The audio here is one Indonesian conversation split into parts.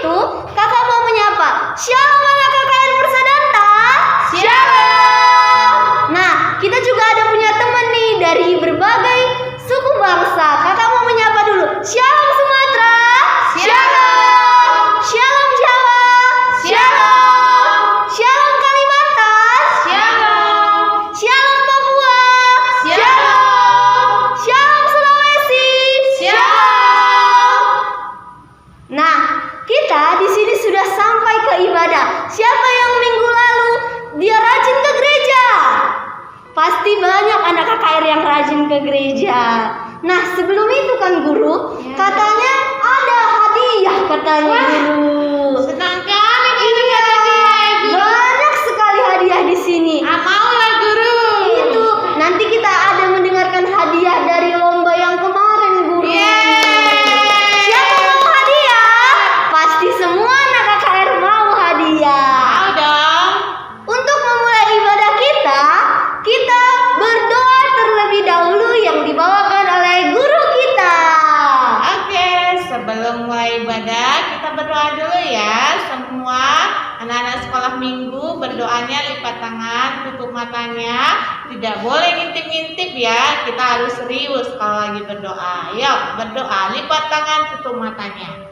begitu, kakak mau menyapa. Shalom anak KKN Persadanta. Shalom. Nah, kita juga ada punya teman nih dari berbagai suku bangsa. Kakak mau menyapa dulu. Shalom Sumatera. Shalom. Shalom Jawa. Shalom. Shalom Kalimantan. Shalom. Shalom Papua. Shalom. Shalom Sulawesi. Shalom. Nah, kita di sini sudah sampai ke ibadah. Siapa yang minggu lalu dia rajin ke gereja? Pasti banyak anak KKR yang rajin ke gereja. Nah, sebelum itu kan guru, katanya ada hadiah katanya guru. Senang kali guru ada hadiah, guru. Banyak sekali hadiah di sini. Maulah guru. Itu nanti kita ada mendengarkan hadiah dari lomba yang kemarin guru. Yeay. Siapa mau hadiah? Pasti semua anak KKR mau hadiah. Mau dong. Untuk memulai ibadah kita berdoa terlebih dahulu yang dibawakan oleh guru kita. Oke, sebelum mulai ibadah kita berdoa dulu ya. Semua anak-anak sekolah minggu berdoanya lipat tangan, tutup matanya. Tidak boleh ngintip-ngintip ya. Kita harus serius kalau lagi berdoa. Yuk berdoa, lipat tangan, tutup matanya.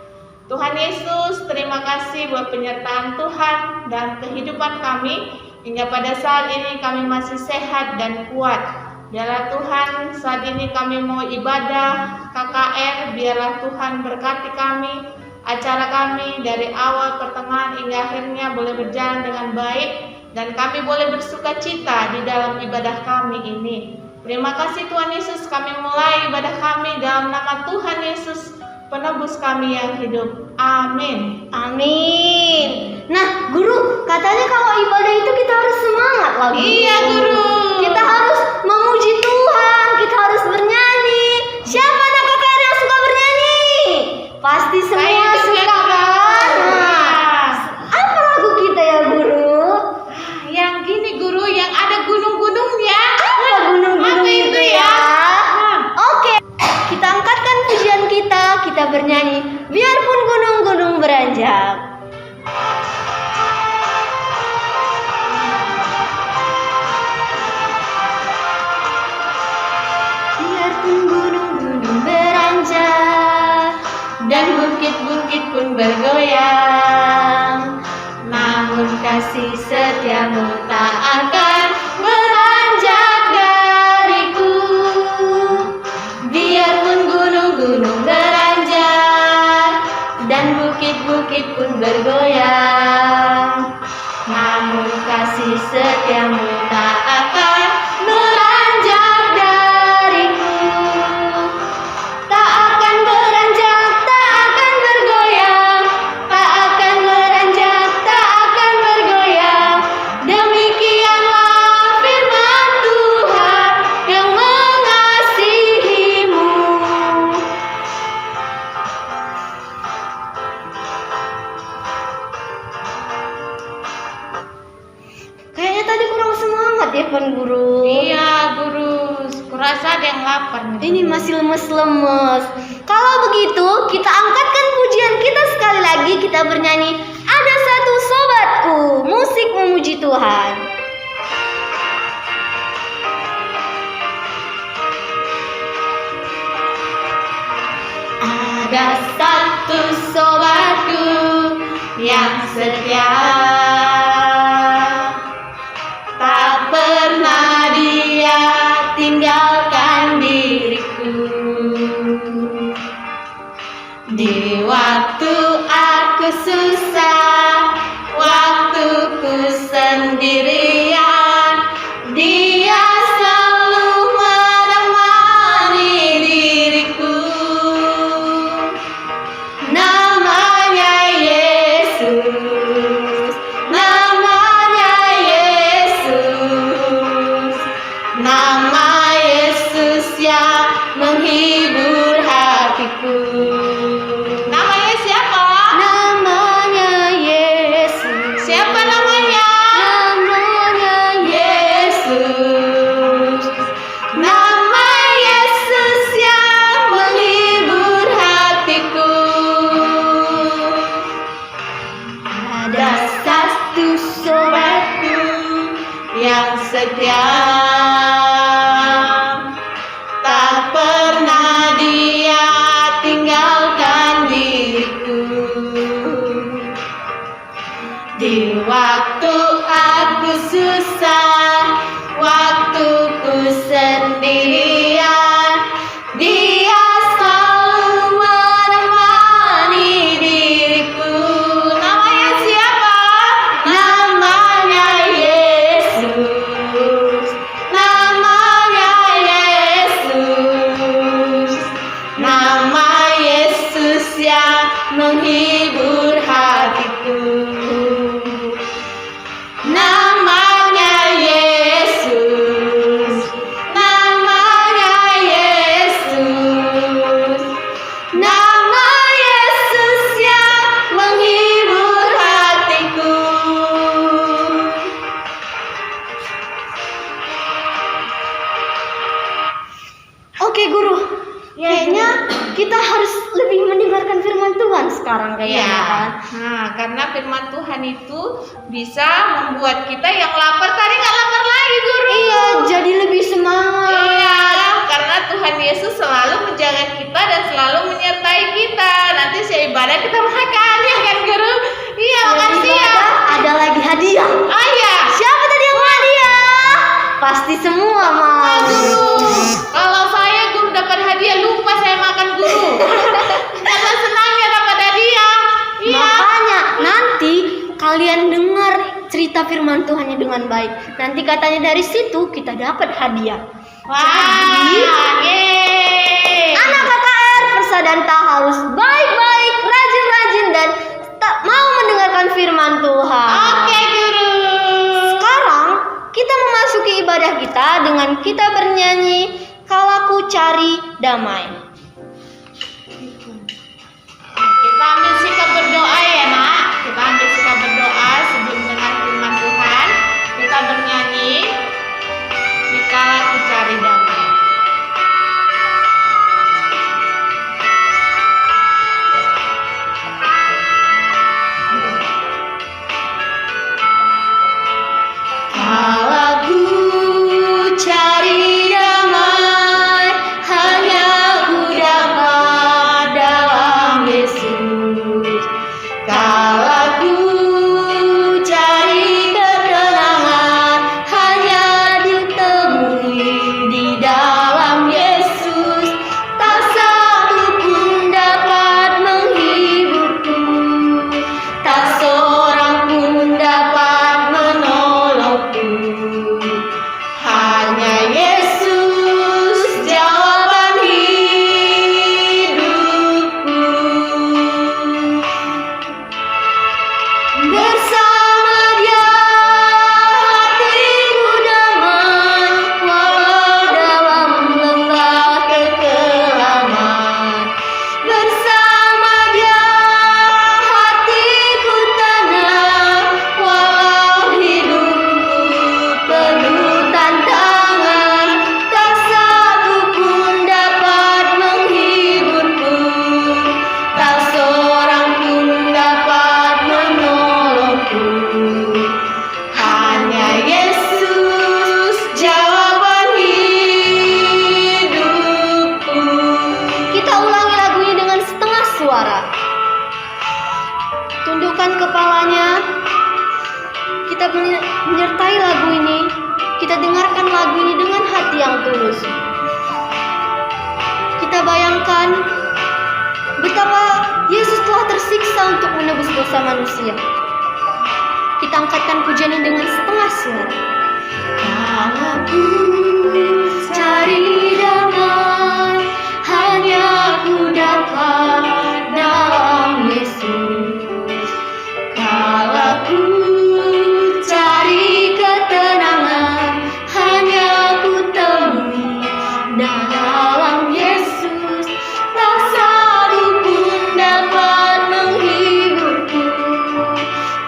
Tuhan Yesus, terima kasih buat penyertaan Tuhan dan kehidupan kami. Hingga pada saat ini kami masih sehat dan kuat. Biarlah Tuhan saat ini kami mau ibadah KKR. Biarlah Tuhan berkati kami. Acara kami dari awal, pertengahan hingga akhirnya boleh berjalan dengan baik. Dan kami boleh bersuka cita di dalam ibadah kami ini. Terima kasih Tuhan Yesus, kami mulai ibadah kami dalam nama Tuhan Yesus, penebus kami yang hidup. Amin. Amin. Nah, guru, katanya kalau ibadah itu kita harus semangat lagi. Iya, guru. Kita harus memuji Tuhan, kita harus bernyanyi. Siapa anak KKR yang suka bernyanyi? Pasti semua Saya juga, suka guru. kan? Nah, apa lagu kita ya, guru? Yang gini guru, yang ada gunung-gunungnya. Apa gunung-gunung Apa itu ya? Oke, kita angkatkan pujian kita bernyanyi. Biarpun gunung-gunung beranjak. Biarpun gunung-gunung beranjak Dan bukit-bukit pun bergoyang, namun kasih setiamu tak akan beranjak dariku. Biarpun gunung-gunung beranjak dan bukit-bukit pun bergoyang, namun kasih setiamu tak akan beranjak dariku. Tak akan beranjak, tak akan bergoyang, tak akan beranjak, tak akan bergoyang. Demikianlah firman Tuhan yang mengasihimu. Kayaknya tadi kurang semangat ya, Pan Guru. Iya guru, kurasa ada yang lapar nih. Ini masih lemes-lemes. Kalau begitu, kita angkatkan pujian kita sekali lagi. Kita bernyanyi, ada satu sobatku, musik memuji Tuhan. Ada satu sobatku yang setia, tak pernah dia tinggalkan diriku. Di waktu aku susah, waktuku sendirian, dia selalu menemani diriku. Namanya Yesus, namanya Yesus, nama Yesus yang menghibur hatiku. Namanya siapa? Nama setia, tak pernah Dia tinggalkan diriku. Di waktu aku susah, waktu ku sendirian, Dia selalu menemani diriku. Namanya siapa? Namanya Yesus. Namanya Yesus. Nama Yesus yang menghibur hatiku. Namanya Yesus. Namanya Yesus. Nama Yesus yang menghibur hatiku. Oke guru, kayaknya kita harus lebih mendengarkan firman Tuhan sekarang kayaknya Iya. kan. Nah, karena firman Tuhan itu bisa membuat kita yang lapar tadi nggak lapar lagi, guru. Iya, jadi lebih semangat. Iya, karena Tuhan Yesus selalu menjaga kita dan selalu menyertai kita. Nanti seibadah kita makan ya kan, guru? Iya, makasih ya. Ada lagi hadiah. Oh iya. Siapa tadi yang mau hadiah? Pasti semua mau. Aduh, kalau saya guru dapat hadiah lupa saya makan guru. Karena senangnya dapat hadiah. Iya. Makanya nanti kalian dengar cerita firman Tuhannya dengan baik. Nanti katanya dari situ kita dapat hadiah. Wah, yeay. Anak KKR Persadanta harus baik-baik, rajin-rajin dan tak mau mendengarkan firman Tuhan. Oke, guru. Sekarang kita memasuki ibadah kita dengan kita bernyanyi "Kalau Ku Cari Damai". Kita ambil sikap berdoa ya, Nak. Kita ambil sikap berdoa sebelum mendengar firman Tuhan. Kita bernyanyi "Dikala Ku Cari Damai". Kalau ku cari damai, hanya ku dapat dalam Yesus. Kalau ku cari ketenangan, hanya ditemui di dalam Yesus. Tak satu pun dapat menghiburku, tak seorang pun dapat menolongku. Hanya Yesus jawaban hidupku. Bersama Dia hatiku damai, walau dalam lembah kekelaman. Bersama Dia hatiku tenang, walau hidupku penuh tantangan. Tak satu pun dapat menghiburku, tak seorang pun dapat menolongku. Hanya Yesus jawaban hidupku. Kita ulangi lagu ini dengan setengah suara. Tundukkan kepalanya. Kita menyertai lagu ini. Kita dengarkan lagu ini dengan hati yang tulus. Kita bayangkan betapa Yesus telah tersiksa untuk menebus dosa manusia. Kita angkatkan pujian ini dengan setengah suara. Kalau ku cari damai, hanya ku dapat dalam Yesus. Kalau ku cari ketenangan, hanya ku temui dalam Yesus. Tak satu pun dapat menghiburku,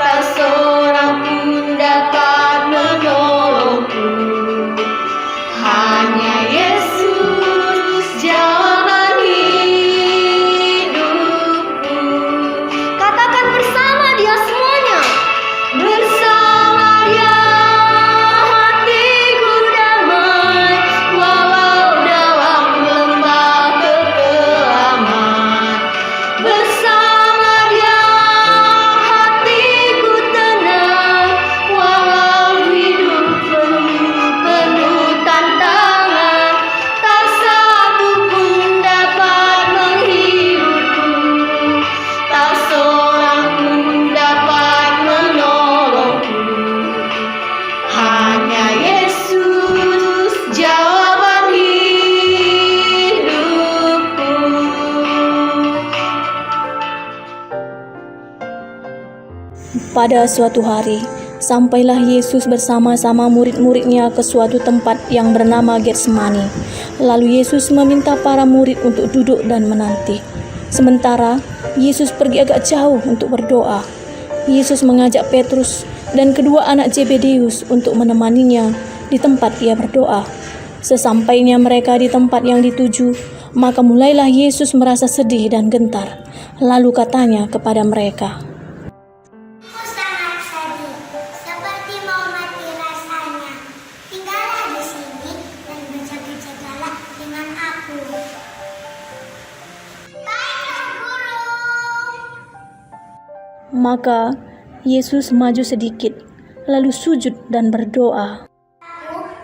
tak seorang pun dapat menolongku. Hanya Yesus Pada suatu hari, sampailah Yesus bersama-sama murid-muridnya ke suatu tempat yang bernama Getsemani. Lalu Yesus meminta para murid untuk duduk dan menanti. Sementara Yesus pergi agak jauh untuk berdoa. Yesus mengajak Petrus dan kedua anak Zebedeus untuk menemaninya di tempat ia berdoa. Sesampainya mereka di tempat yang dituju, maka mulailah Yesus merasa sedih dan gentar. Lalu katanya kepada mereka, Aku sangat sedih, seperti mau mati rasanya. Tinggallah di sini dan berjaga-jagalah dengan aku. Baiklah, Guru. Maka Yesus maju sedikit, lalu sujud dan berdoa.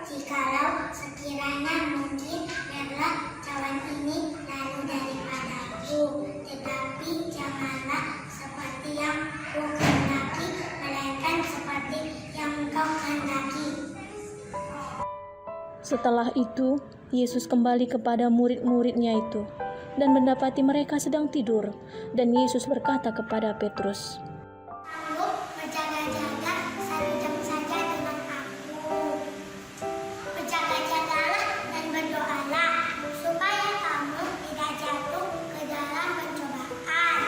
Jikalau sekiranya mungkin, biarlah cawan ini lalu daripadaku, tetapi janganlah seperti yang ku kehendaki, melainkan seperti yang Engkau kehendaki. Setelah itu, Yesus kembali kepada murid-muridnya itu dan mendapati mereka sedang tidur. Dan Yesus berkata kepada Petrus, Kamu berjaga-jaga 1 jam saja dengan aku. Berjaga-jagalah dan berdoalah, supaya kamu tidak jatuh ke dalam pencobaan.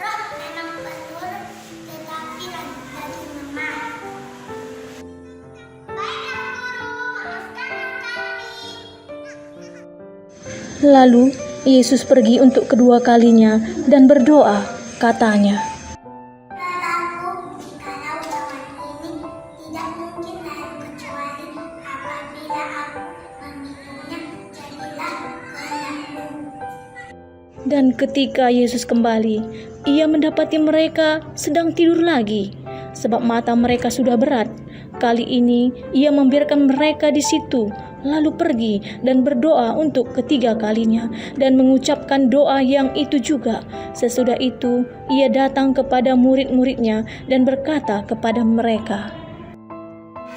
Roh memang penurut, tetapi daging lemah. Baiklah, Guru, maafkanlah kami. Lalu Yesus pergi untuk kedua kalinya dan berdoa, katanya, Kataku, jikalau cawan ini tidak mungkin lalu kecuali apabila aku meminumnya, jadilah kehendakmu. Dan ketika Yesus kembali, ia mendapati mereka sedang tidur lagi, sebab mata mereka sudah berat. Kali ini ia membiarkan mereka di situ, lalu pergi dan berdoa untuk ketiga kalinya dan mengucapkan doa yang itu juga. Sesudah itu ia datang kepada murid-muridnya dan berkata kepada mereka,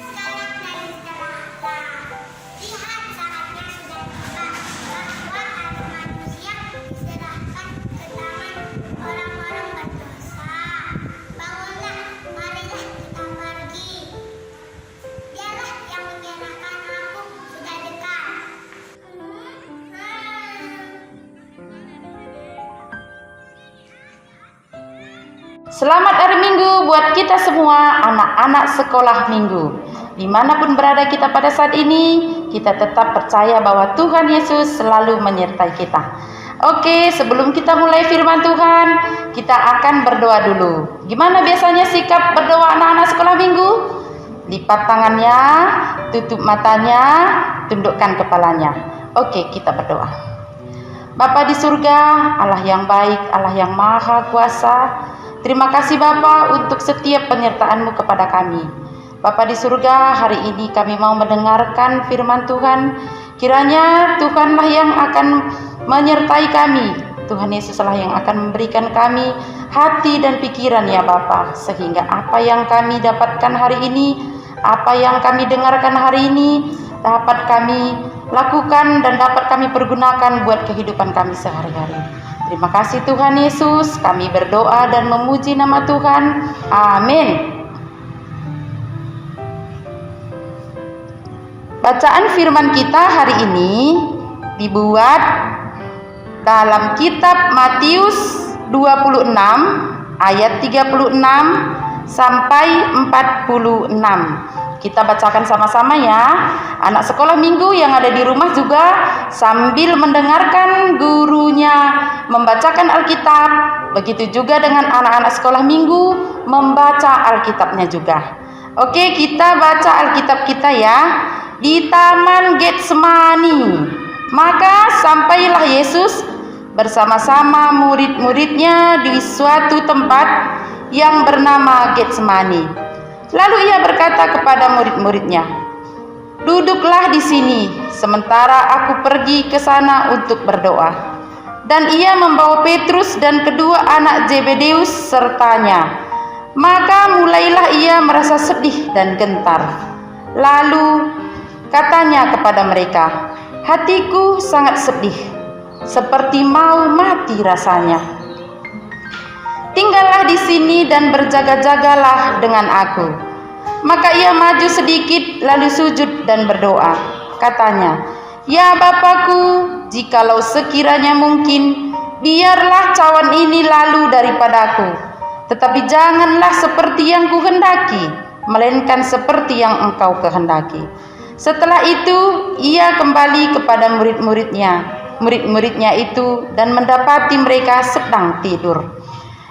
Sekarang dan istirahatlah. Lihat, saatnya sudah tiba bahwa Anak Manusia diserahkan ke tangan orang-orang berdosa. Bangunlah, marilah kita pergi. Biarlah yang menyerahkan aku sudah dekat. Selamat hari Minggu buat kita semua anak-anak sekolah minggu. Dimanapun berada kita pada saat ini, kita tetap percaya bahwa Tuhan Yesus selalu menyertai kita. Oke, sebelum kita mulai firman Tuhan, kita akan berdoa dulu. Gimana biasanya sikap berdoa anak-anak sekolah minggu? Lipat tangannya, tutup matanya, tundukkan kepalanya. Oke, kita berdoa. Bapa di surga, Allah yang baik, Allah yang maha kuasa, terima kasih Bapa untuk setiap penyertaan-Mu kepada kami. Bapa di surga, hari ini kami mau mendengarkan firman Tuhan. Kiranya Tuhanlah yang akan menyertai kami. Tuhan Yesuslah yang akan memberikan kami hati dan pikiran ya Bapa, sehingga apa yang kami dapatkan hari ini, apa yang kami dengarkan hari ini, dapat kami lakukan dan dapat kami pergunakan buat kehidupan kami sehari-hari. Terima kasih Tuhan Yesus, kami berdoa dan memuji nama Tuhan. Amin. Bacaan firman kita hari ini dibuat dalam kitab Matius 26 ayat 36 sampai 46. Kita bacakan sama-sama ya. Anak sekolah minggu yang ada di rumah juga sambil mendengarkan gurunya membacakan Alkitab. Begitu juga dengan anak-anak sekolah minggu membaca Alkitabnya juga. Oke, kita baca Alkitab kita ya. Di Taman Getsemani, maka sampailah Yesus bersama-sama murid-muridnya di suatu tempat yang bernama Getsemani. Lalu ia berkata kepada murid-muridnya, "Duduklah di sini, sementara aku pergi ke sana untuk berdoa." Dan ia membawa Petrus dan kedua anak Zebedeus sertanya. Maka mulailah ia merasa sedih dan gentar. Lalu katanya kepada mereka, "Hatiku sangat sedih, seperti mau mati rasanya. tinggallah di sini dan berjaga-jagalah dengan aku." Maka ia maju sedikit lalu sujud dan berdoa. Katanya, "Ya Bapakku, jikalau sekiranya mungkin, biarlah cawan ini lalu daripadaku. Tetapi janganlah seperti yang kuhendaki, melainkan seperti yang Engkau kehendaki." Setelah itu ia kembali kepada murid-muridnya itu dan mendapati mereka sedang tidur.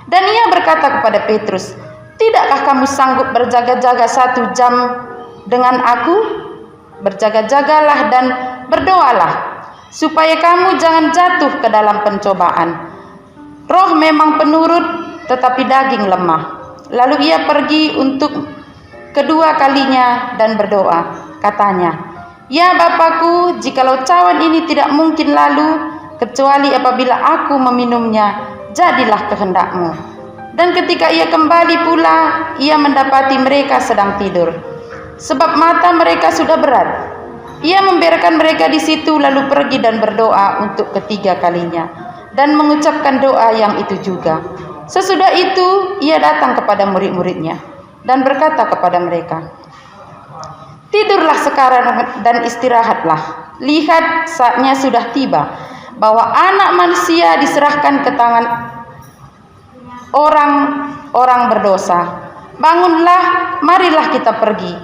Dan ia berkata kepada Petrus, "Tidakkah kamu sanggup berjaga-jaga 1 jam dengan aku? Berjaga-jagalah dan berdoalah, supaya kamu jangan jatuh ke dalam pencobaan. Roh memang penurut, tetapi daging lemah." Lalu ia pergi untuk kedua kalinya dan berdoa. Katanya, "Ya Bapakku, jikalau cawan ini tidak mungkin lalu, kecuali apabila aku meminumnya, jadilah kehendak-Mu." Dan ketika ia kembali pula, ia mendapati mereka sedang tidur, sebab mata mereka sudah berat. Ia membiarkan mereka di situ, lalu pergi dan berdoa untuk ketiga kalinya, dan mengucapkan doa yang itu juga. Sesudah itu, ia datang kepada murid-muridnya dan berkata kepada mereka, "Tidurlah sekarang dan istirahatlah. Lihat, saatnya sudah tiba, bahwa Anak Manusia diserahkan ke tangan orang-orang berdosa. Bangunlah, marilah kita pergi.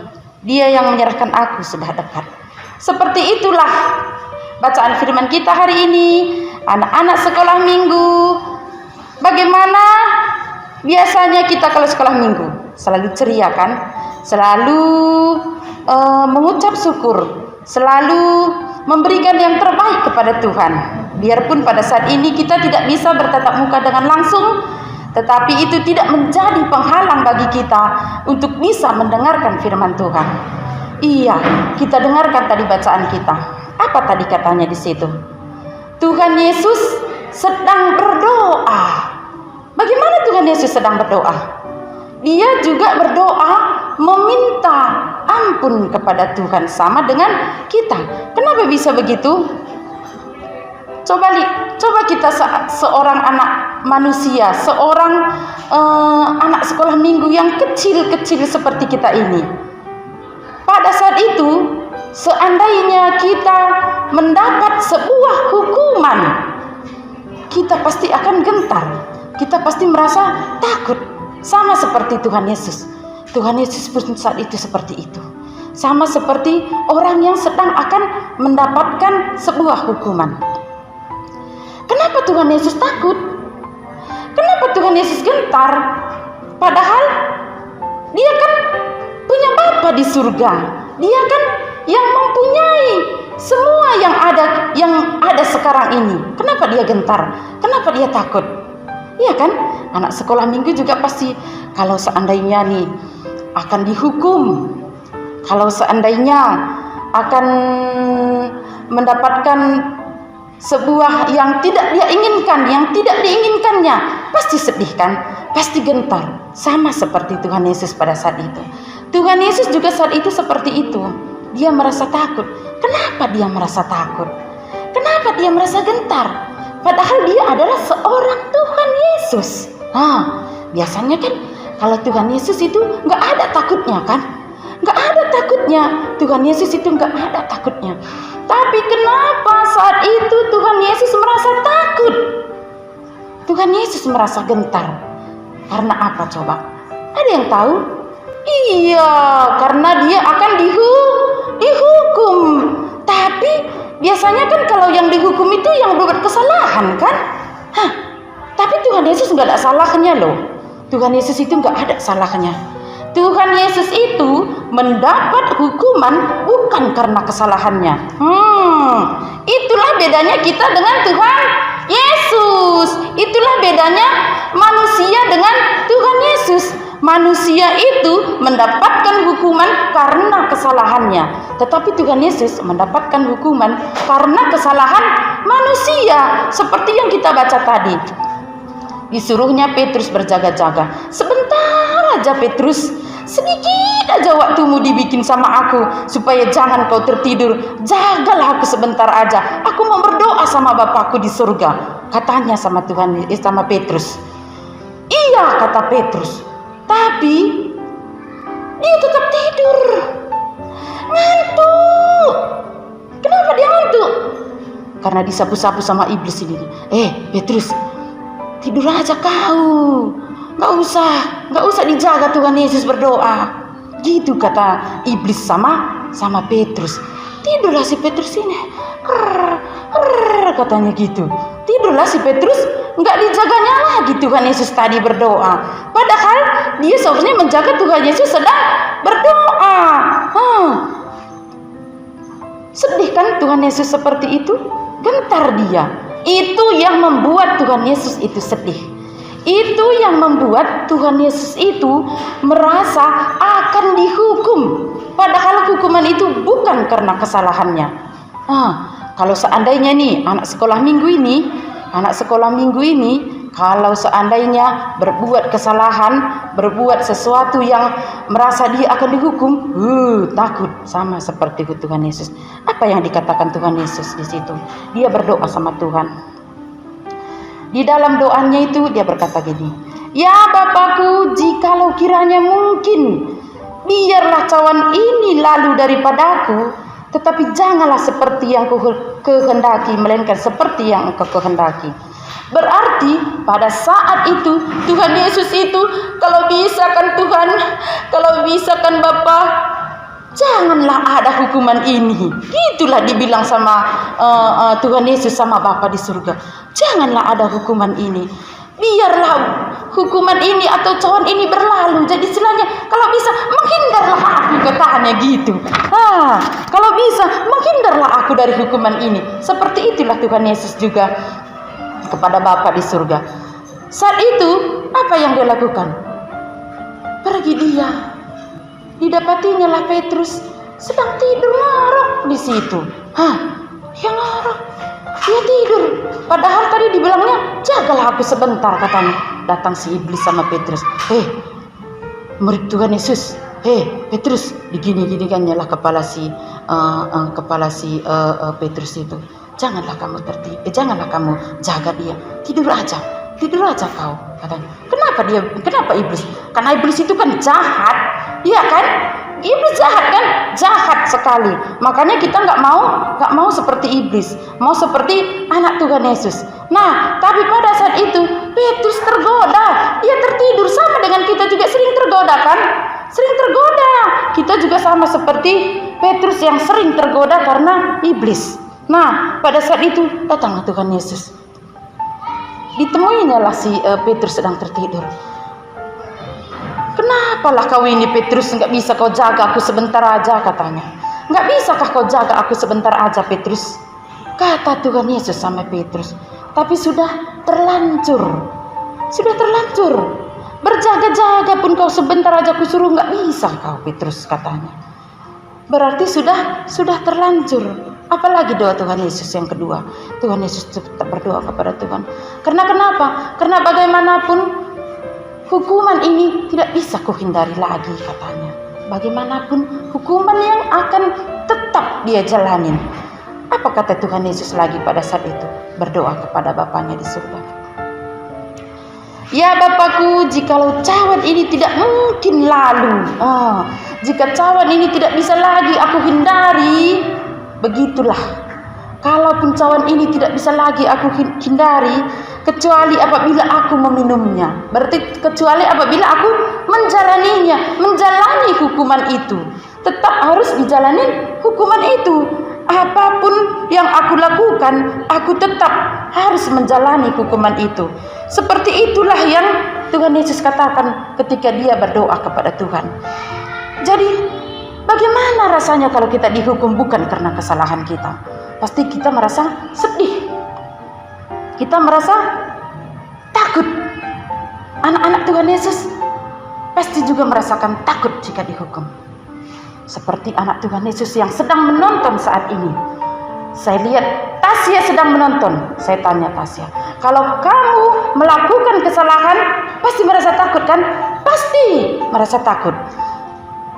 Dia yang menyerahkan aku sudah dekat." Seperti itulah bacaan firman kita hari ini, anak-anak sekolah minggu. Bagaimana biasanya kita kalau sekolah minggu? Selalu ceria kan? Selalu mengucap syukur, selalu memberikan yang terbaik kepada Tuhan. Biarpun pada saat ini kita tidak bisa bertatap muka dengan langsung, tetapi itu tidak menjadi penghalang bagi kita untuk bisa mendengarkan firman Tuhan. Iya, kita dengarkan tadi bacaan kita. Apa tadi katanya di situ? Tuhan Yesus sedang berdoa. Bagaimana Tuhan Yesus sedang berdoa? Dia juga berdoa meminta ampun kepada Tuhan, sama dengan kita. Kenapa bisa begitu? Coba kita seorang anak manusia, seorang anak sekolah minggu yang kecil-kecil seperti kita ini. Pada saat itu, seandainya kita mendapat sebuah hukuman, kita pasti akan gentar. Kita pasti merasa takut. Sama seperti Tuhan Yesus. Tuhan Yesus pun saat itu seperti itu. Sama seperti orang yang sedang akan mendapatkan sebuah hukuman. Kenapa Tuhan Yesus takut? Kenapa Tuhan Yesus gentar? Padahal dia kan punya Bapa di surga. Dia kan yang mempunyai semua yang ada sekarang ini. Kenapa dia gentar? Kenapa dia takut? Iya kan? Anak sekolah minggu juga pasti kalau seandainya nih akan dihukum, kalau seandainya akan mendapatkan sebuah yang tidak dia inginkan, yang tidak diinginkannya, pasti sedih kan? Pasti gentar. Sama seperti Tuhan Yesus pada saat itu. Tuhan Yesus juga saat itu seperti itu. Dia merasa takut. Kenapa dia merasa takut? Kenapa dia merasa gentar? Padahal dia adalah seorang Tuhan Yesus. Biasanya kan kalau Tuhan Yesus itu nggak ada takutnya kan? Nggak ada takutnya. Tuhan Yesus itu nggak ada takutnya. Tapi kenapa saat itu Tuhan Yesus merasa takut? Tuhan Yesus merasa gentar. Karena apa coba? Ada yang tahu? Iya, karena dia akan dihukum. Tapi biasanya kan kalau yang dihukum itu yang berbuat kesalahan kan? Tapi Tuhan Yesus nggak ada salahnya loh. Tuhan Yesus itu nggak ada salahnya. Tuhan Yesus itu mendapat hukuman bukan karena kesalahannya. Itulah bedanya kita dengan Tuhan Yesus. Itulah bedanya manusia dengan Tuhan Yesus. Manusia itu mendapatkan hukuman karena kesalahannya, tetapi Tuhan Yesus mendapatkan hukuman karena kesalahan manusia. Seperti yang kita baca tadi, disuruhnya Petrus berjaga-jaga. Sebentar aja Petrus, sedikit aja waktumu dibikin sama aku, supaya jangan kau tertidur. Jagalah aku sebentar aja, aku mau berdoa sama Bapakku di surga, katanya sama Tuhan, sama Petrus. Iya, "Iya," kata Petrus. Tapi dia tetap tidur. Ngantuk. Kenapa dia ngantuk? Karena disapu-sapu sama iblis ini. Petrus, tidur aja kau. Nggak usah dijaga, Tuhan Yesus berdoa. Gitu kata iblis sama Petrus. Tidurlah si Petrus ini. Katanya gitu. Tidurlah si Petrus, nggak dijaganya lagi Tuhan Yesus tadi berdoa. Padahal dia seharusnya menjaga Tuhan Yesus sedang berdoa. Sedih kan Tuhan Yesus seperti itu? Gentar dia. Itu yang membuat Tuhan Yesus itu sedih. Itu yang membuat Tuhan Yesus itu merasa akan dihukum. Padahal hukuman itu bukan karena kesalahannya. Kalau seandainya nih anak sekolah minggu ini, kalau seandainya berbuat kesalahan, berbuat sesuatu yang merasa dia akan dihukum, takut sama seperti Tuhan Yesus. Apa yang dikatakan Tuhan Yesus di situ? Dia berdoa sama Tuhan. Di dalam doanya itu dia berkata gini, "Ya Bapakku, jikalau kiranya mungkin, biarlah cawan ini lalu daripadaku, tetapi janganlah seperti yang kehendaki, melainkan seperti yang Engkau kehendaki." Berarti pada saat itu Tuhan Yesus itu, kalau bisa kan Bapa, janganlah ada hukuman ini. Itulah dibilang sama Tuhan Yesus sama Bapa di surga. Janganlah ada hukuman ini. Biarlah hukuman ini atau cawan ini berlalu. Jadi istilahnya, kalau bisa menghindarlah aku, kataannya gitu. Kalau bisa menghindarlah aku dari hukuman ini. Seperti itulah Tuhan Yesus juga kepada Bapa di surga. Saat itu apa yang dia lakukan? Pergi dia. Didapatinya lah Petrus sedang tidur ngarok di situ. Yang ngarok. Dia tidur. Padahal tadi dibilangnya, "Jagalah aku sebentar," katanya. Datang si iblis sama Petrus. Murid Tuhan Yesus. Petrus, digini-ginikannya lah kepala si Petrus itu. Janganlah kamu jaga dia. Tidur aja kau, katanya. Kenapa iblis? Karena iblis itu kan jahat, iya kan? Iblis jahat kan? Jahat sekali. Makanya kita nggak mau seperti iblis, mau seperti anak Tuhan Yesus. Nah, tapi pada saat itu Petrus tergoda, dia tertidur, sama dengan kita juga sering tergoda kan? Sering tergoda. Kita juga sama seperti Petrus yang sering tergoda karena iblis. Nah, pada saat itu datanglah Tuhan Yesus. Ditemuinya lah si Petrus sedang tertidur. "Kenapalah kau ini Petrus, nggak bisa kau jaga aku sebentar aja," katanya. "Nggak bisakah kau jaga aku sebentar aja Petrus?" Kata Tuhan Yesus sama Petrus. Tapi sudah terlanjur. Berjaga-jaga pun kau sebentar aja aku suruh, nggak bisa kau Petrus, katanya. Berarti sudah terlanjur. Apalagi doa Tuhan Yesus yang kedua. Tuhan Yesus tetap berdoa kepada Tuhan. Karena kenapa? Karena bagaimanapun hukuman ini tidak bisa kuhindari lagi, katanya. Bagaimanapun hukuman yang akan tetap dia jalanin. Apa kata Tuhan Yesus lagi pada saat itu? Berdoa kepada Bapanya di surga. "Ya Bapakku, jikalau cawan ini tidak mungkin lalu, jika cawan ini tidak bisa lagi aku hindari, begitulah. Kalaupun cawan ini tidak bisa lagi aku hindari, kecuali apabila aku meminumnya." Berarti kecuali apabila aku menjalani hukuman itu. Tetap harus dijalani hukuman itu. Apapun yang aku lakukan, aku tetap harus menjalani hukuman itu. Seperti itulah yang Tuhan Yesus katakan ketika dia berdoa kepada Tuhan. Jadi, bagaimana rasanya kalau kita dihukum bukan karena kesalahan kita? Pasti kita merasa sedih. Kita merasa takut. Anak-anak Tuhan Yesus pasti juga merasakan takut jika dihukum. Seperti anak Tuhan Yesus yang sedang menonton saat ini. Saya lihat Tasya sedang menonton. Saya tanya Tasya, kalau kamu melakukan kesalahan, pasti merasa takut kan? Pasti merasa takut.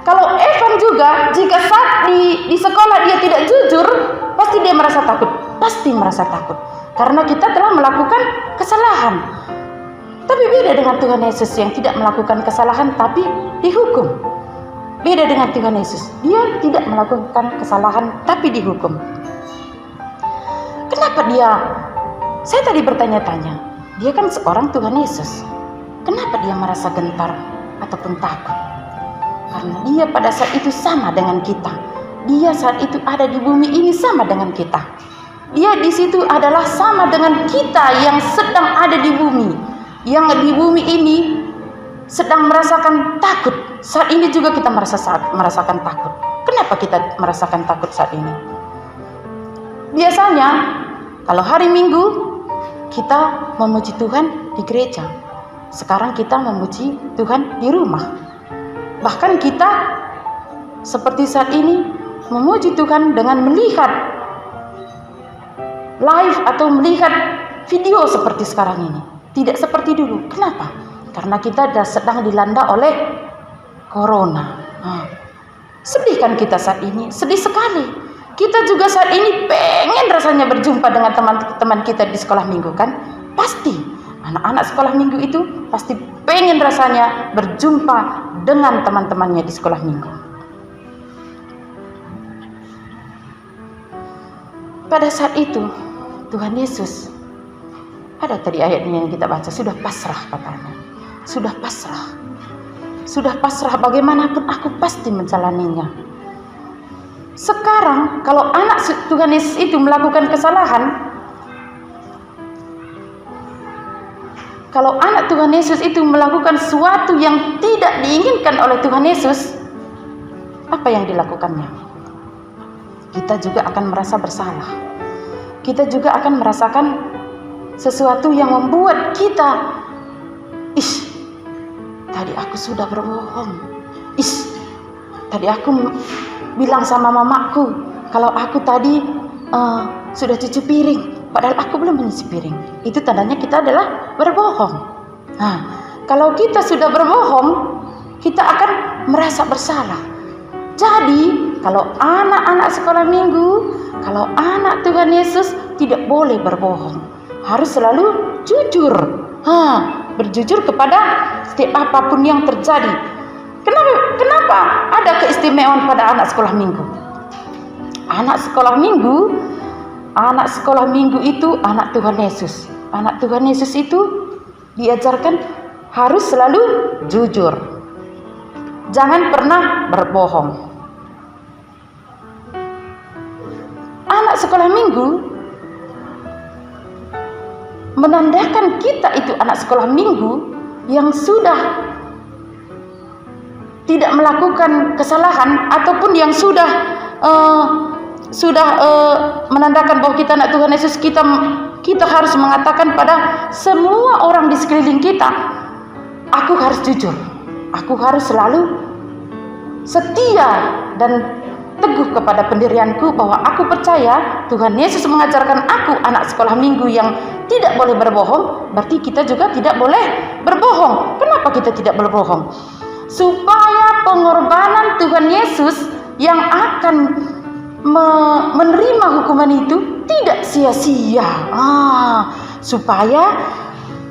Kalau Evan juga, jika saat di sekolah dia tidak jujur, pasti dia merasa takut. Pasti merasa takut. Karena kita telah melakukan kesalahan. Tapi beda dengan Tuhan Yesus yang tidak melakukan kesalahan tapi dihukum. Beda dengan Tuhan Yesus, dia tidak melakukan kesalahan tapi dihukum. Kenapa dia? Saya tadi bertanya-tanya, dia kan seorang Tuhan Yesus. Kenapa dia merasa gentar ataupun takut? Karena dia pada saat itu sama dengan kita. Dia saat itu ada di bumi ini sama dengan kita. Dia di situ adalah sama dengan kita yang sedang ada di bumi. Yang di bumi ini sedang merasakan takut. Saat ini juga kita merasakan takut. Kenapa kita merasakan takut saat ini? Biasanya kalau hari Minggu kita memuji Tuhan di gereja. Sekarang kita memuji Tuhan di rumah. Bahkan kita seperti saat ini memuji Tuhan dengan melihat live atau melihat video seperti sekarang ini. Tidak seperti dulu. Kenapa? Karena kita sedang dilanda oleh corona. Sedih kan kita saat ini? Sedih sekali. Kita juga saat ini pengen rasanya berjumpa dengan teman-teman kita di sekolah minggu kan? Pasti. Anak-anak sekolah minggu itu pasti pengen rasanya berjumpa dengan teman-temannya di sekolah minggu. Pada saat itu, Tuhan Yesus, ada tadi ayatnya yang kita baca, sudah pasrah katanya. Sudah pasrah. Sudah pasrah, bagaimanapun aku pasti menjalaninya. Sekarang kalau anak Tuhan Yesus itu melakukan kesalahan, kalau anak Tuhan Yesus itu melakukan sesuatu yang tidak diinginkan oleh Tuhan Yesus, apa yang dilakukannya? Kita juga akan merasa bersalah. Kita juga akan merasakan sesuatu yang membuat kita, tadi aku sudah berbohong. Tadi aku bilang sama mamaku kalau aku tadi sudah cuci piring, padahal aku belum mencuci piring. Itu tandanya kita adalah berbohong. Kalau kita sudah berbohong, kita akan merasa bersalah. Jadi, kalau anak-anak sekolah minggu, kalau anak Tuhan Yesus tidak boleh berbohong. Harus selalu jujur. Berjujur kepada setiap apapun yang terjadi. Kenapa ada keistimewaan pada anak sekolah minggu? Anak sekolah minggu itu anak Tuhan Yesus. Anak Tuhan Yesus itu diajarkan harus selalu jujur. Jangan pernah berbohong. Anak sekolah minggu menandakan kita itu anak sekolah minggu yang sudah tidak melakukan kesalahan ataupun yang sudah menandakan bahwa kita anak Tuhan Yesus. Kita harus mengatakan pada semua orang di sekeliling kita, aku harus jujur, aku harus selalu setia dan teguh kepada pendirianku bahwa aku percaya Tuhan Yesus mengajarkan aku anak sekolah minggu yang tidak boleh berbohong. Berarti kita juga tidak boleh berbohong. Kenapa kita tidak berbohong? Supaya pengorbanan Tuhan Yesus yang akan menerima hukuman itu tidak sia-sia. Supaya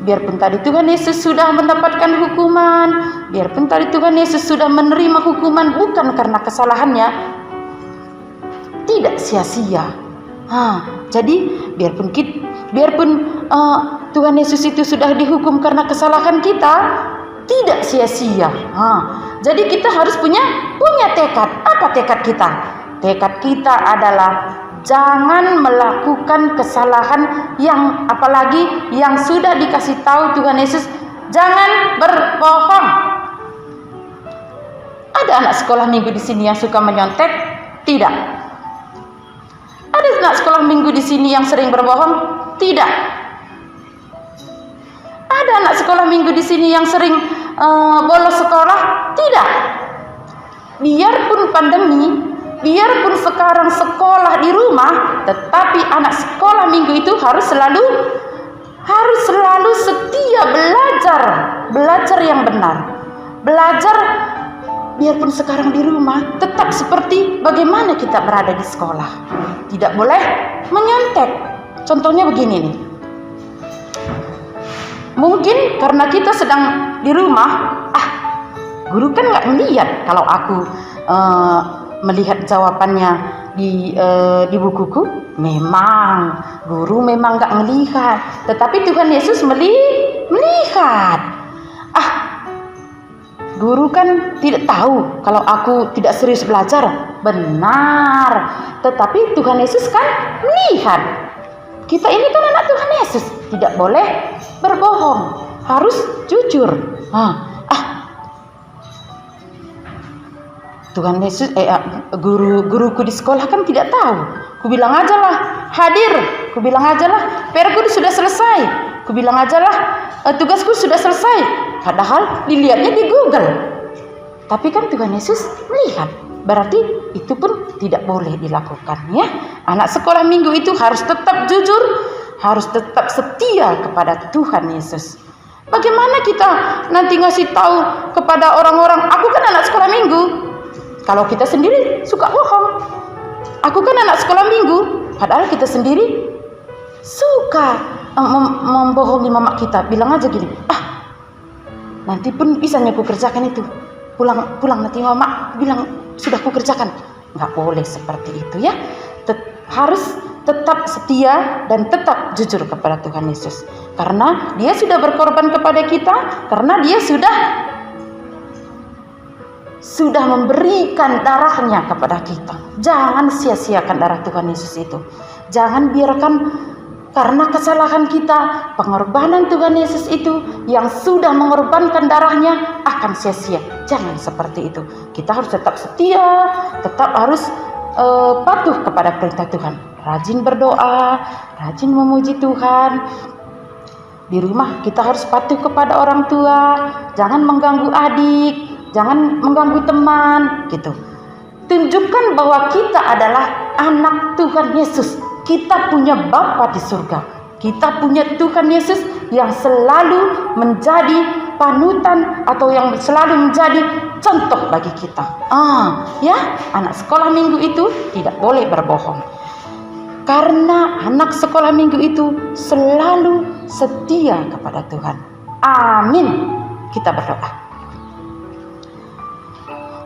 biarpun tadi Tuhan Yesus sudah mendapatkan hukuman, biarpun tadi Tuhan Yesus sudah menerima hukuman bukan karena kesalahannya, tidak sia-sia. Jadi biarpun Tuhan Yesus itu sudah dihukum karena kesalahan kita, tidak sia-sia. Jadi kita harus punya tekad. Apa tekad kita? Tekad kita adalah jangan melakukan kesalahan yang apalagi yang sudah dikasih tahu Tuhan Yesus, jangan berbohong. Ada anak sekolah minggu di sini yang suka menyontek? Tidak. Ada anak sekolah minggu di sini yang sering berbohong? Tidak. Ada anak sekolah minggu di sini yang sering bolos sekolah? Tidak. Biarpun pandemi, biarpun sekarang sekolah di rumah, tetapi anak sekolah minggu itu harus selalu setia belajar yang benar. Belajar biarpun sekarang di rumah, tetap seperti bagaimana kita berada di sekolah. Tidak boleh menyontek. Contohnya begini nih. Mungkin karena kita sedang di rumah, guru kan nggak melihat kalau aku melihat jawabannya di bukuku. Memang guru memang nggak melihat, tetapi Tuhan Yesus melihat. Guru kan tidak tahu kalau aku tidak serius belajar. Benar, tetapi Tuhan Yesus kan melihat. Kita ini kan anak Tuhan Yesus, tidak boleh berbohong, harus jujur. Tuhan Yesus, guruku di sekolah kan tidak tahu. Ku bilang aja lah, hadir. Ku bilang aja lah, PR-ku sudah selesai. Ku bilang aja lah, tugasku sudah selesai. Padahal dilihatnya di Google. Tapi kan Tuhan Yesus melihat. Berarti itu pun tidak boleh dilakukan, ya. Anak sekolah minggu itu harus tetap jujur, harus tetap setia kepada Tuhan Yesus. Bagaimana kita nanti ngasih tahu kepada orang-orang, aku kan anak sekolah minggu, kalau kita sendiri suka bohong. Aku kan anak sekolah minggu, padahal kita sendiri suka membohongi mama kita. Bilang aja gini, nanti pun bisanya ku kerjakan itu. Pulang nanti mama bilang sudah ku kerjakan. Nggak boleh seperti itu, ya. Harus tetap setia dan tetap jujur kepada Tuhan Yesus. Karena Dia sudah berkorban kepada kita, karena Dia sudah memberikan darahnya kepada kita. Jangan sia-siakan darah Tuhan Yesus itu. Jangan biarkan karena kesalahan kita, pengorbanan Tuhan Yesus itu yang sudah mengorbankan darahnya akan sia-sia. Jangan seperti itu. Kita harus tetap setia, tetap harus patuh kepada perintah Tuhan. Rajin berdoa, rajin memuji Tuhan. Di rumah kita harus patuh kepada orang tua, jangan mengganggu adik, jangan mengganggu teman, gitu. Tunjukkan bahwa kita adalah anak Tuhan Yesus. Kita punya Bapa di surga. Kita punya Tuhan Yesus yang selalu menjadi panutan atau yang selalu menjadi contoh bagi kita. Ya, anak sekolah minggu itu tidak boleh berbohong. Karena anak sekolah minggu itu selalu setia kepada Tuhan. Amin. Kita berdoa.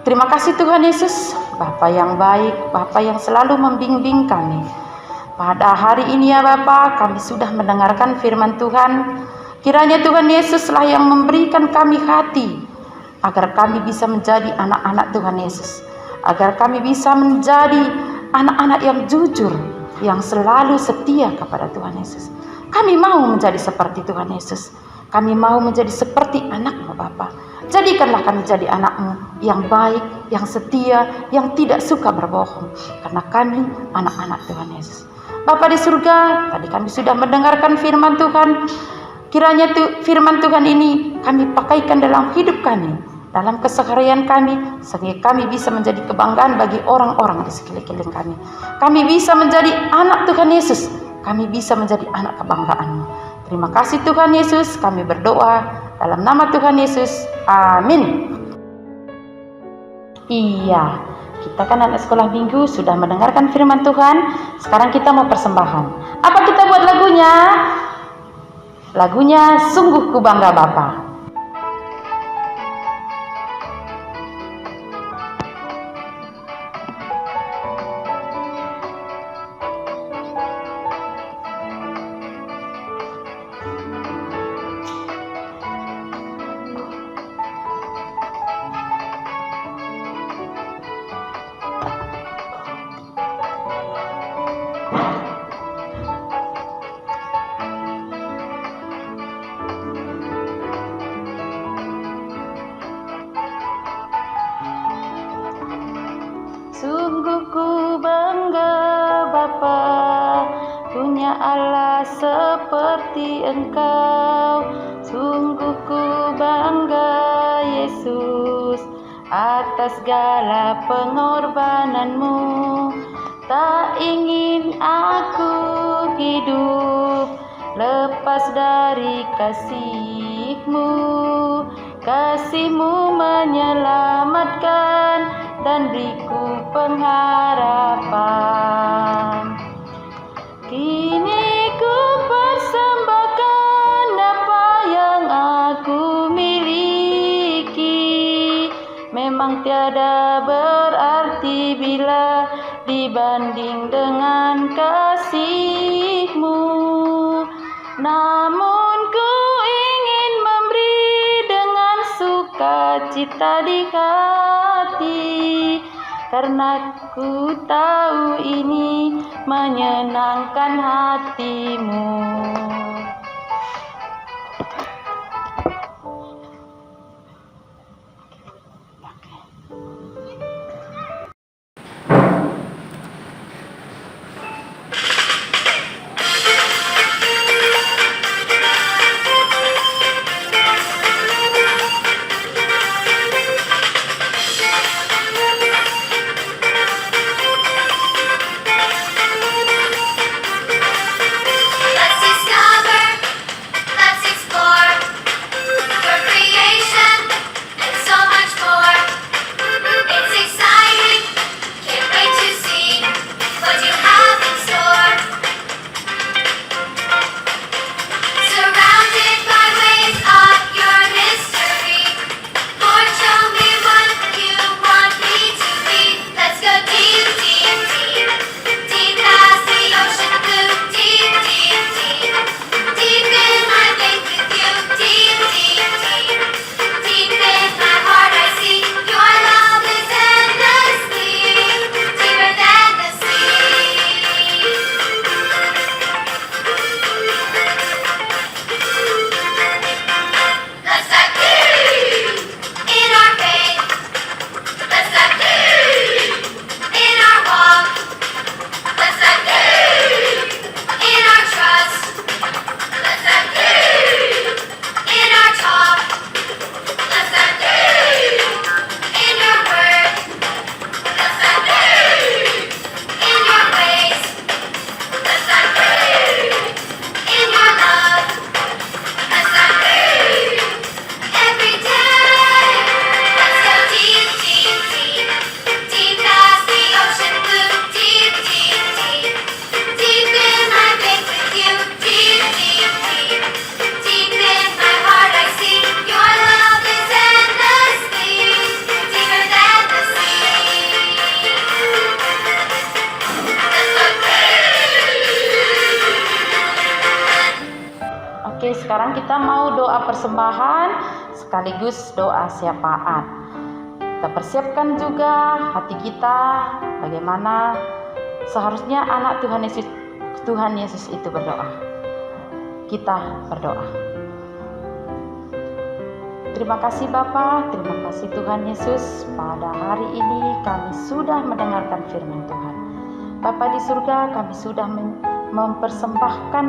Terima kasih Tuhan Yesus, Bapa yang baik, Bapa yang selalu membimbing kami. Pada hari ini ya Bapa, kami sudah mendengarkan firman Tuhan. Kiranya Tuhan Yesuslah yang memberikan kami hati, agar kami bisa menjadi anak-anak Tuhan Yesus. Agar kami bisa menjadi anak-anak yang jujur, yang selalu setia kepada Tuhan Yesus. Kami mau menjadi seperti Tuhan Yesus. Kami mau menjadi seperti anak-Mu Bapa. Jadikanlah kami jadi anak-Mu yang baik, yang setia, yang tidak suka berbohong. Karena kami anak-anak Tuhan Yesus. Bapa di surga, tadi kami sudah mendengarkan firman Tuhan. Kiranya firman Tuhan ini kami pakaikan dalam hidup kami, dalam keseharian kami, sehingga kami bisa menjadi kebanggaan bagi orang-orang di sekeliling kami. Kami bisa menjadi anak Tuhan Yesus. Kami bisa menjadi anak kebanggaan-Mu. Terima kasih Tuhan Yesus, kami berdoa dalam nama Tuhan Yesus. Amin. Iya, kita kan anak sekolah minggu sudah mendengarkan firman Tuhan. Sekarang kita mau persembahan. Apa kita buat lagunya? Lagunya Sungguh Ku Bangga Bapa. Sungguh ku bangga Bapa, punya Allah seperti Engkau. Sungguh ku bangga Yesus, atas segala pengorbanan-Mu. Tak ingin aku hidup lepas dari kasih-Mu. Kasih-Mu menyelamatkan dan beriku pengharapan. Kini ku persembahkan apa yang memang tiada berarti bila dibanding dengan kasih-Mu. Namun ku ingin memberi dengan sukacita di hati, karena ku tahu ini menyenangkan hati-Mu. Let's discover, let's explore your creation and so much more. It's exciting, can't wait to see what you have in store. Surrounded by waves of your mystery, Lord, show me what you want me to be. Let's go deep, deep, deep, deep past the ocean blue. Deep, deep, deep, deep in my faith with you. Deep, deep, deep, deep in my heart I see your love is endlessly deeper than the sea. Let's dive deep in our faith. Let's dive deep in our walk. Let's dive deep in our trust. Let's dive deep in our talk. Let's dive deep in your word. Let's dive deep in your ways. Let's dive deep in your love. Let's dive deep every day. Let's go deep, deep, deep, deep past the ocean blue. Deep, deep, deep, deep in my faith with you. Deep, deep, deep, deep in my heart I see your love is endlessly deeper than the sea. Let's go Oke, sekarang kita mau doa persembahan sekaligus doa siapaan. Kita persiapkan juga hati kita bagaimana seharusnya anak Tuhan Yesus itu berdoa. Kita berdoa. Terima kasih Bapa, terima kasih Tuhan Yesus. Pada hari ini kami sudah mendengarkan firman Tuhan. Bapa di surga, kami sudah mempersembahkan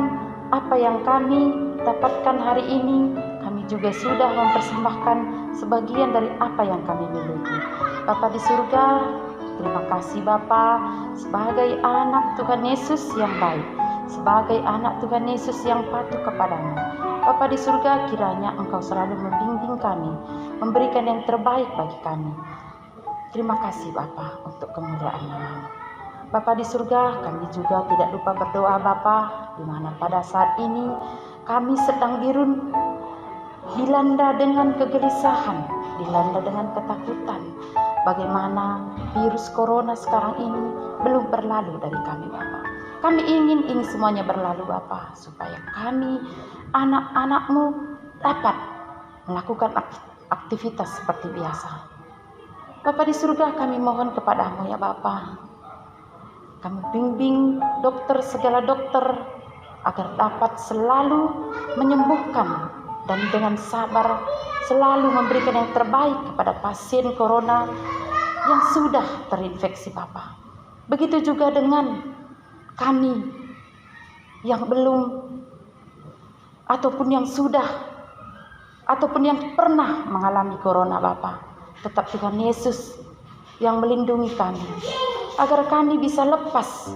apa yang kami dapatkan hari ini. Kami juga sudah mempersembahkan sebagian dari apa yang kami miliki. Bapa di surga, terima kasih Bapa, sebagai anak Tuhan Yesus yang baik, sebagai anak Tuhan Yesus yang patuh kepadamu. Bapa di surga, kiranya Engkau selalu membimbing kami, memberikan yang terbaik bagi kami. Terima kasih Bapa untuk kemuliaan nama-Mu. Bapa di surga, kami juga tidak lupa berdoa Bapa, di mana pada saat ini kami sedang dilanda dengan kegelisahan, dilanda dengan ketakutan. Bagaimana virus corona sekarang ini belum berlalu dari kami Bapa. Kami ingin ini semuanya berlalu Bapa, supaya kami anak-anak-Mu dapat melakukan aktivitas seperti biasa. Bapa di surga, kami mohon kepadamu ya Bapa, kami bimbing dokter, segala dokter, agar dapat selalu menyembuhkan dan dengan sabar selalu memberikan yang terbaik kepada pasien corona yang sudah terinfeksi Bapa. Begitu juga dengan kami yang belum ataupun yang sudah ataupun yang pernah mengalami corona Bapa. Tetap Tuhan Yesus yang melindungi kami agar kami bisa lepas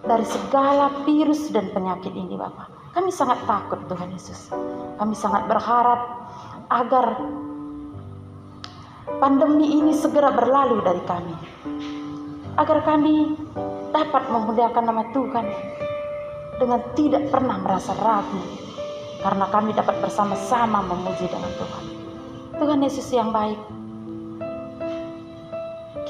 dari segala virus dan penyakit ini Bapa. Kami sangat takut Tuhan Yesus. Kami sangat berharap agar pandemi ini segera berlalu dari kami, agar kami dapat memuliakan nama Tuhan dengan tidak pernah merasa ragu, karena kami dapat bersama-sama memuji dengan Tuhan. Tuhan Yesus yang baik,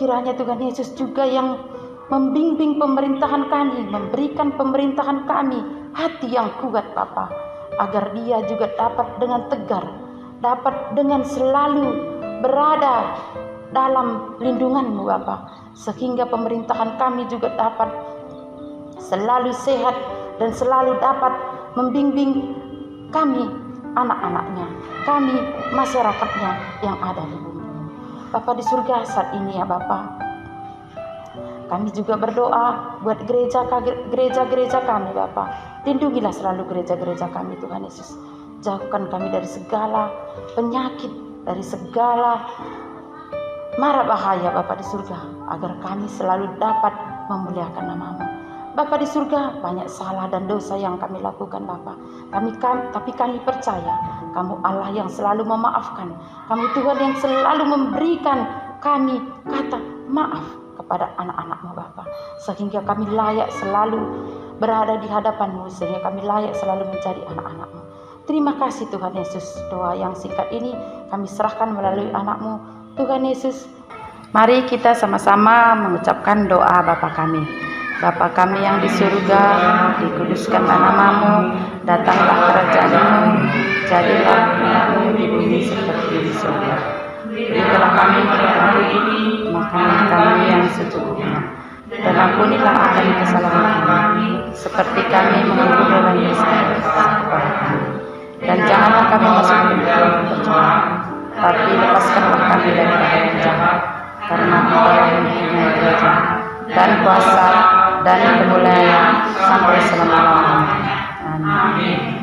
kiranya Tuhan Yesus juga yang membimbing pemerintahan kami, memberikan pemerintahan kami hati yang kuat Bapa, agar dia juga dapat dengan tegar, dapat dengan selalu berada dalam lindungan-Mu Bapa, sehingga pemerintahan kami juga dapat selalu sehat dan selalu dapat membimbing kami, anak-anaknya, kami, masyarakatnya yang ada di bumi. Bapa di surga, saat ini ya Bapa, kami juga berdoa buat gereja-gereja kami Bapa. Lindungilah selalu gereja-gereja kami Tuhan Yesus. Jauhkan kami dari segala penyakit, dari segala mara bahaya Bapa di surga, agar kami selalu dapat memuliakan nama-Mu. Bapa di surga, banyak salah dan dosa yang kami lakukan Bapa. Tapi kami percaya Kamu Allah yang selalu memaafkan. Kamu Tuhan yang selalu memberikan kami kata maaf kepada anak-anak-Mu Bapa, sehingga kami layak selalu berada di hadapan-Mu, sehingga kami layak selalu menjadi anak-anak-Mu. Terima kasih Tuhan Yesus. Doa yang singkat ini kami serahkan melalui anak-Mu Tuhan Yesus. Mari kita sama-sama mengucapkan doa Bapa kami. Bapa kami yang di surga, dikuduskanlah nama-Mu, datanglah kerajaan-Mu, jadilah kehendak-Mu di bumi seperti di surga. Berikanlah kami hari ini makanan kami yang secukupnya, dan ampunilah kami kesalahan kami, seperti kami mengampuni orang yang salah kepada kami. Dan janganlah kami masuk ke dalam pencobaan, tapi lepaskanlah kami daripada yang jahat, karena Engkau yang mempunyai kerajaan dan kuasa dan kemuliaan sampai selama-lamanya. Amin.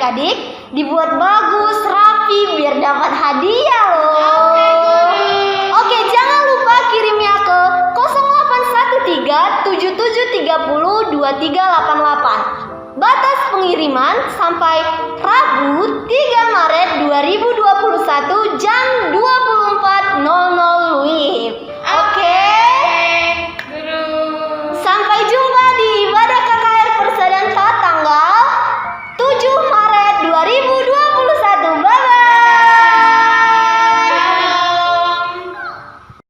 adik-adik. Dibuat bagus, rapi, biar dapat hadiah loh. Oke, jangan lupa kirimnya ke 0813 7730 2388. Batas pengiriman sampai Rabu 3